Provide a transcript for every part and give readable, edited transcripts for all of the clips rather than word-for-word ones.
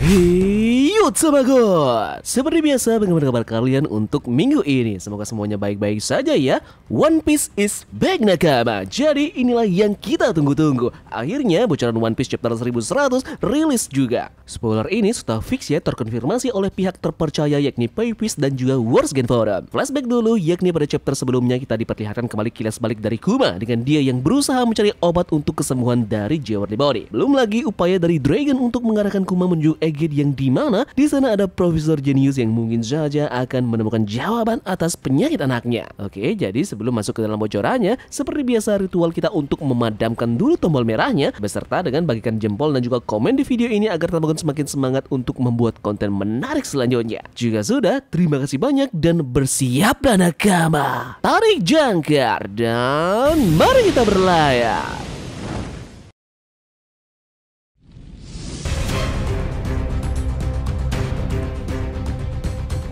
Hey, Yotsubagon! Seperti biasa, bagaimana kabar kalian untuk minggu ini? Semoga semuanya baik-baik saja ya. One Piece is back nakama. Jadi inilah yang kita tunggu-tunggu. Akhirnya bocoran One Piece chapter 1100 rilis juga. Spoiler ini sudah fix ya, terkonfirmasi oleh pihak terpercaya yakni Paypiece dan juga Words Gen Forum. Flashback dulu, yakni pada chapter sebelumnya kita diperlihatkan kembali kilas balik dari Kuma dengan dia yang berusaha mencari obat untuk kesembuhan dari Jewelry Body. Belum lagi upaya dari Dragon untuk mengarahkan Kuma menuju Egid yang dimana di sana ada Profesor Genius yang mungkin saja akan menemukan jawaban atas penyakit anaknya. Oke, jadi sebelum masuk ke dalam bocorannya, seperti biasa ritual kita untuk memadamkan dulu tombol merahnya beserta dengan bagikan jempol dan juga komen di video ini agar teman-teman semakin semangat untuk membuat konten menarik selanjutnya. Jika sudah, terima kasih banyak dan bersiaplah nakama. Tarik jangkar dan mari kita berlayar.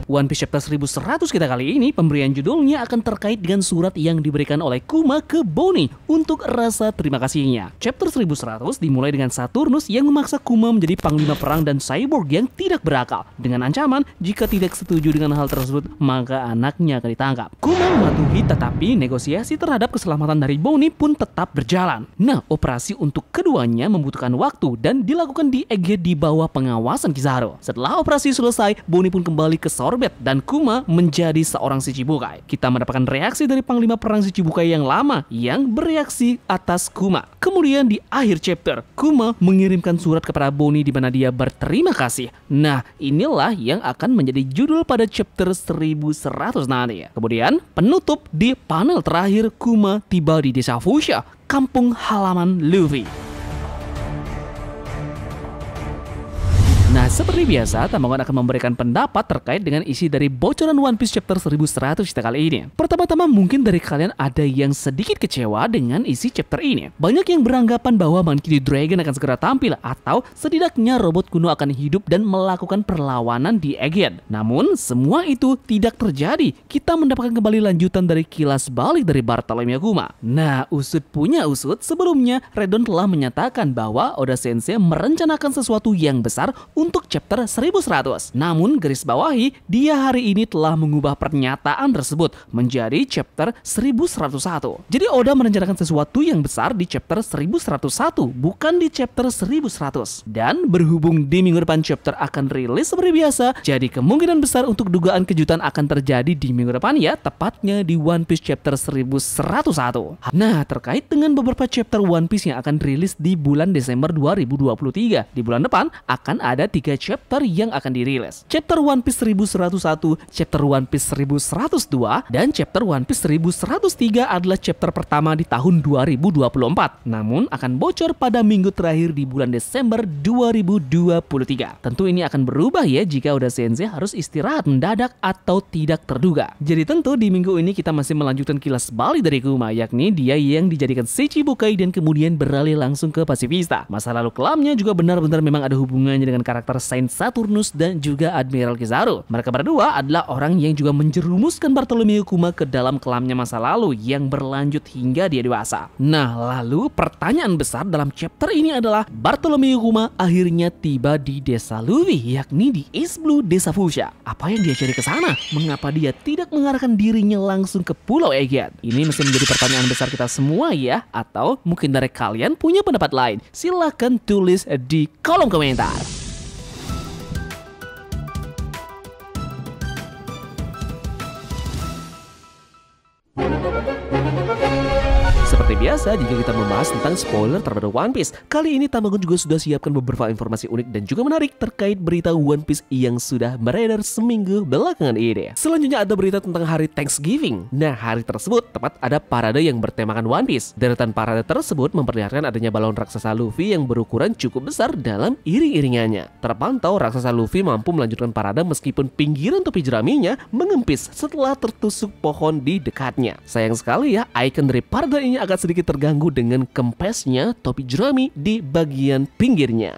One Piece chapter 1100 kita kali ini pemberian judulnya akan terkait dengan surat yang diberikan oleh Kuma ke Bonnie untuk rasa terima kasihnya. Chapter 1100 dimulai dengan Saturnus yang memaksa Kuma menjadi panglima perang dan cyborg yang tidak berakal dengan ancaman jika tidak setuju dengan hal tersebut maka anaknya akan ditangkap. Kuma mematuhi tetapi negosiasi terhadap keselamatan dari Bonnie pun tetap berjalan. Nah, operasi untuk keduanya membutuhkan waktu dan dilakukan di Egid di bawah pengawasan Kizaru. Setelah operasi selesai, Bonnie pun kembali ke Sorbet dan Kuma menjadi seorang Shichibukai. Kita mendapatkan reaksi dari panglima perang Shichibukai yang lama yang bereaksi atas Kuma. Kemudian di akhir chapter, Kuma mengirimkan surat kepada Bonnie di mana dia berterima kasih. Nah, inilah yang akan menjadi judul pada chapter 1100 nanti. Kemudian penutup di panel terakhir, Kuma tiba di desa Fushia, kampung halaman Luffy. Nah, seperti biasa, Tambangon akan memberikan pendapat terkait dengan isi dari bocoran One Piece chapter 1100 kita kali ini. Pertama-tama mungkin dari kalian ada yang sedikit kecewa dengan isi chapter ini. Banyak yang beranggapan bahwa Monkey D. Dragon akan segera tampil atau setidaknya robot kuno akan hidup dan melakukan perlawanan di Egid. Namun, semua itu tidak terjadi. Kita mendapatkan kembali lanjutan dari kilas balik dari Bartolomeo Kuma. Nah, usut punya usut, sebelumnya Redon telah menyatakan bahwa Oda Sensei merencanakan sesuatu yang besar untuk chapter 1100. Namun garis bawahi, dia hari ini telah mengubah pernyataan tersebut menjadi chapter 1101. Jadi Oda merencanakan sesuatu yang besar di chapter 1101, bukan di chapter 1100. Dan berhubung di minggu depan chapter akan rilis seperti biasa, jadi kemungkinan besar untuk dugaan kejutan akan terjadi di minggu depan ya, tepatnya di One Piece chapter 1101. Nah, terkait dengan beberapa chapter One Piece yang akan rilis di bulan Desember 2023, di bulan depan akan ada 3 chapter yang akan dirilis. Chapter One Piece 1101, chapter One Piece 1102, dan chapter One Piece 1103 adalah chapter pertama di tahun 2024. Namun akan bocor pada minggu terakhir di bulan Desember 2023. Tentu ini akan berubah ya jika Oda Sensei harus istirahat mendadak atau tidak terduga. Jadi tentu di minggu ini kita masih melanjutkan kilas balik dari Kuma, yakni dia yang dijadikan Shichibukai dan kemudian beralih langsung ke pasifista. Masa lalu kelamnya juga benar-benar memang ada hubungannya dengan karakter Saint Saturnus dan juga Admiral Kizaru. Mereka berdua adalah orang yang juga menjerumuskan Bartolomeo Kuma ke dalam kelamnya masa lalu yang berlanjut hingga dia dewasa. Nah, lalu pertanyaan besar dalam chapter ini adalah Bartolomeo Kuma akhirnya tiba di desa Luffy, yakni di East Blue Desa Fushia. Apa yang dia cari ke sana? Mengapa dia tidak mengarahkan dirinya langsung ke Pulau Egid? Ini mesti menjadi pertanyaan besar kita semua ya. Atau mungkin dari kalian punya pendapat lain? Silahkan tulis di kolom komentar. Seperti biasa, jika kita membahas tentang spoiler terbaru One Piece, kali ini Tambangon juga sudah siapkan beberapa informasi unik dan juga menarik terkait berita One Piece yang sudah beredar seminggu belakangan ini. Selanjutnya ada berita tentang hari Thanksgiving. Nah, hari tersebut tepat ada parade yang bertemakan One Piece. Deretan parade tersebut memperlihatkan adanya balon raksasa Luffy yang berukuran cukup besar dalam iring-iringannya. Terpantau raksasa Luffy mampu melanjutkan parade meskipun pinggiran topi jeraminya mengempis setelah tertusuk pohon di dekatnya. Sayang sekali ya, ikon dari parade ini agak sedikit terganggu dengan kempesnya topi jerami di bagian pinggirnya.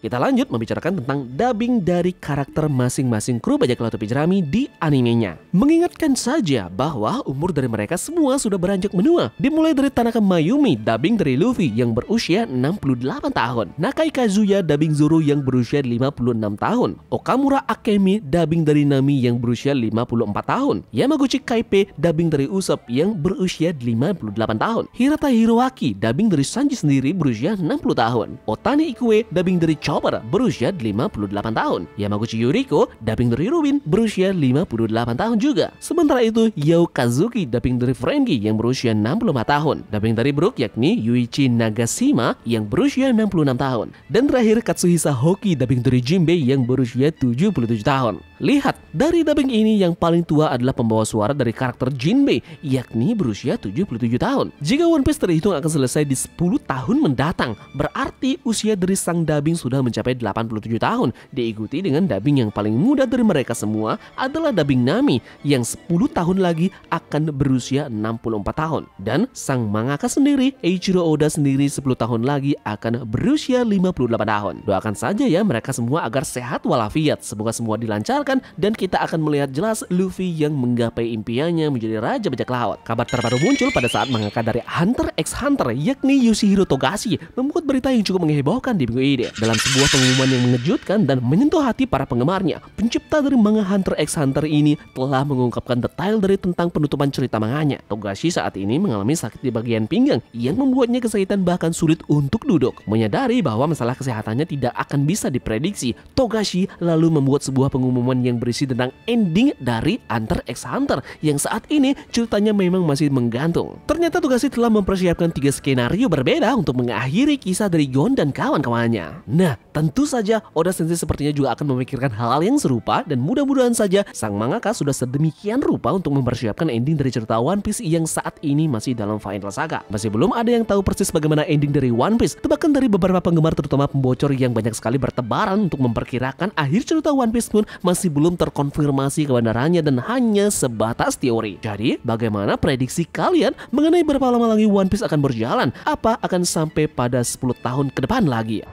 kita lanjut membicarakan tentang dubbing dari karakter masing-masing kru bajak laut topi jerami di animenya. Mengingatkan saja bahwa umur dari mereka semua sudah beranjak menua. Dimulai dari Tanaka Mayumi, dubbing dari Luffy yang berusia 68 tahun. Nakai Kazuya, dubbing Zoro yang berusia 56 tahun. Okamura Akemi, dubbing dari Nami yang berusia 54 tahun. Yamaguchi Kaipe, dubbing dari Usopp yang berusia 58 tahun. Hirata Hiroaki, dubbing dari Sanji sendiri berusia 60 tahun. Otani Ikue, dubbing dari Chopper berusia 58 tahun. Yamaguchi Yuriko, dubbing dari Rubin berusia 58 tahun juga. Sementara itu Yao Kazuki, dubbing dari Franky yang berusia 64 tahun. Dubbing dari Brook yakni Yuichi Nagashima yang berusia 66 tahun. Dan terakhir Katsuhisa Hoki, dubbing dari Jinbei yang berusia 77 tahun. Lihat, dari dubbing ini yang paling tua adalah pembawa suara dari karakter Jinbei yakni berusia 77 tahun. Jika One Piece terhitung akan selesai di 10 tahun mendatang, berarti usia dari sang dubbing sudah mencapai 87 tahun. Diikuti dengan dubbing yang paling muda dari mereka semua adalah dubbing Nami yang 10 tahun lagi akan berusia 64 tahun. Dan sang mangaka sendiri, Eiichiro Oda sendiri 10 tahun lagi akan berusia 58 tahun. Doakan saja ya mereka semua agar sehat walafiat. Semoga semua dilancarkan dan kita akan melihat jelas Luffy yang menggapai impiannya menjadi Raja Bajak Laut. Kabar terbaru muncul pada saat mangaka dari Hunter x Hunter yakni Yoshihiro Togashi membuat berita yang cukup menghebohkan di minggu ini. Dalam sebuah pengumuman yang mengejutkan dan menyentuh hati para penggemarnya, pencipta dari manga Hunter x Hunter ini telah mengungkapkan detail dari tentang penutupan cerita manganya. Togashi saat ini mengalami sakit di bagian pinggang yang membuatnya kesakitan bahkan sulit untuk duduk. Menyadari bahwa masalah kesehatannya tidak akan bisa diprediksi, Togashi lalu membuat sebuah pengumuman yang berisi tentang ending dari Hunter x Hunter yang saat ini ceritanya memang masih menggantung. Ternyata Togashi telah mempersiapkan 3 skenario berbeda untuk mengakhiri kisah dari Gon dan kawan-kawannya. Nah, tentu saja Oda Sensei sepertinya juga akan memikirkan hal yang serupa dan mudah-mudahan saja sang mangaka sudah sedemikian rupa untuk mempersiapkan ending dari cerita One Piece yang saat ini masih dalam final saga. Masih belum ada yang tahu persis bagaimana ending dari One Piece. Tebakan dari beberapa penggemar terutama pembocor yang banyak sekali bertebaran untuk memperkirakan akhir cerita One Piece pun masih belum terkonfirmasi kebenarannya dan hanya sebatas teori. Jadi, bagaimana prediksi kalian mengenai berapa lama lagi One Piece akan berjalan? Apa akan sampai pada 10 tahun ke depan lagi?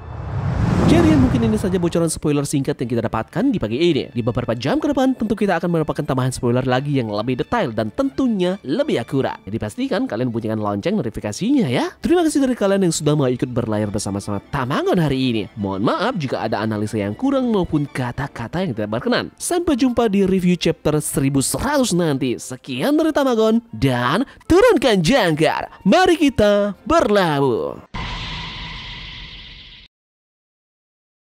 Jadi mungkin ini saja bocoran spoiler singkat yang kita dapatkan di pagi ini. Di beberapa jam ke depan tentu kita akan mendapatkan tambahan spoiler lagi yang lebih detail dan tentunya lebih akurat. Jadi pastikan kalian bunyikan lonceng notifikasinya ya. Terima kasih dari kalian yang sudah mau ikut berlayar bersama-sama Tamagon hari ini. Mohon maaf jika ada analisa yang kurang maupun kata-kata yang tidak berkenan. Sampai jumpa di review chapter 1100 nanti. Sekian dari Tamagon dan turunkan jangkar. Mari kita berlabuh.